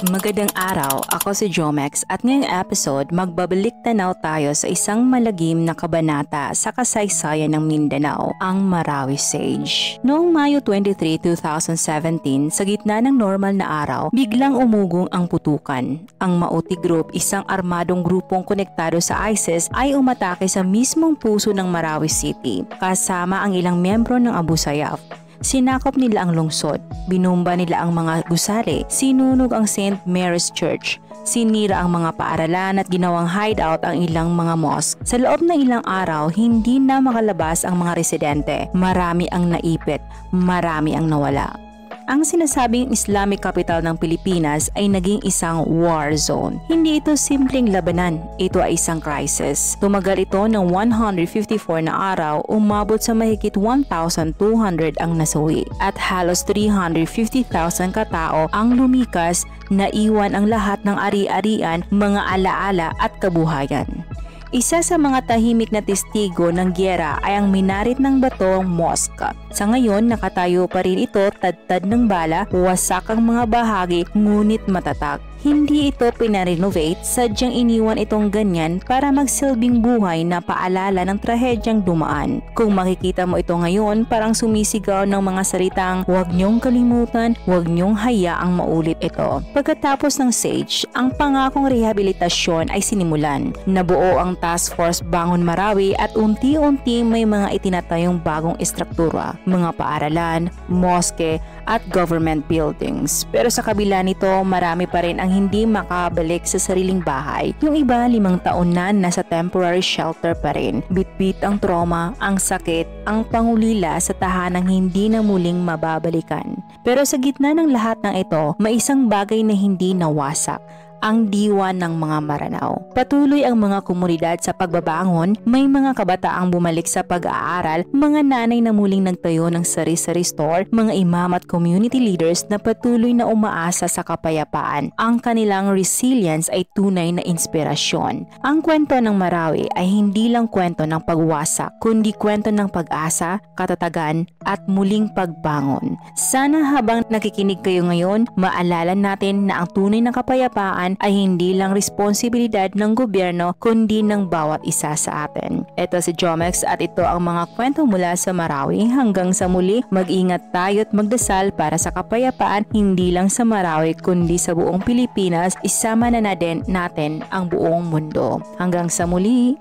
Magandang araw, ako si Jomex at ngayong episode magbabalik tanaw tayo sa isang malagim na kabanata sa kasaysayan ng Mindanao, ang Marawi Siege. Noong Mayo 23, 2017, sa gitna ng normal na araw, biglang umugong ang putukan. Ang Mauti Group, isang armadong grupong konektado sa ISIS, ay umatake sa mismong puso ng Marawi City, kasama ang ilang miyembro ng Abu Sayyaf. Sinakop nila ang lungsod, binumba nila ang mga gusali, sinunog ang St. Mary's Church, sinira ang mga paaralan at ginawang hideout ang ilang mga mosque. Sa loob ng ilang araw, hindi na makalabas ang mga residente. Marami ang naipit, marami ang nawala. Ang sinasabing Islamic capital ng Pilipinas ay naging isang war zone. Hindi ito simpleng labanan, ito ay isang crisis. Tumagal ito ng 154 na araw, umabot sa mahigit 1,200 ang nasawi at halos 350,000 katao ang lumikas, naiwan ang lahat ng ari-arian, mga alaala at kabuhayan. Isa sa mga tahimik na testigo ng giyera ay ang minarit ng batong mosque. Sa ngayon, nakatayo pa rin ito, tad-tad ng bala, wasak ang mga bahagi, ngunit matatag. Hindi ito pinarenovate, sadyang iniwan itong ganyan para magsilbing buhay na paalala ng trahedyang dumaan. Kung makikita mo ito ngayon, parang sumisigaw ng mga salitang, "Huwag niyong kalimutan, huwag niyong hayaang maulit ito." Pagkatapos ng siege, ang pangakong rehabilitasyon ay sinimulan. Nabuo ang Task Force Bangon Marawi at unti-unti may mga itinatayong bagong estruktura, mga paaralan, mosque at government buildings. Pero sa kabila nito, marami pa rin ang hindi makabalik sa sariling bahay. Yung iba 5 taon na nasa temporary shelter pa rin. Bitbit ang trauma, ang sakit, ang pangulila sa tahanang hindi na muling mababalikan. Pero sa gitna ng lahat ng ito, may isang bagay na hindi nawasak: ang diwa ng mga Maranao. Patuloy ang mga komunidad sa pagbabangon, may mga kabataang bumalik sa pag-aaral, mga nanay na muling nagtayo ng sari-sari store, mga imam at community leaders na patuloy na umaasa sa kapayapaan. Ang kanilang resilience ay tunay na inspirasyon. Ang kwento ng Marawi ay hindi lang kwento ng pagwasak, kundi kwento ng pag-asa, katatagan at muling pagbangon. Sana habang nakikinig kayo ngayon, maalala natin na ang tunay na kapayapaan ay hindi lang responsibilidad ng gobyerno kundi ng bawat isa sa atin. Ito si Jomex at ito ang mga kwento mula sa Marawi. Hanggang sa muli, mag-ingat tayo at magdasal para sa kapayapaan hindi lang sa Marawi kundi sa buong Pilipinas. Isama na natin ang buong mundo. Hanggang sa muli!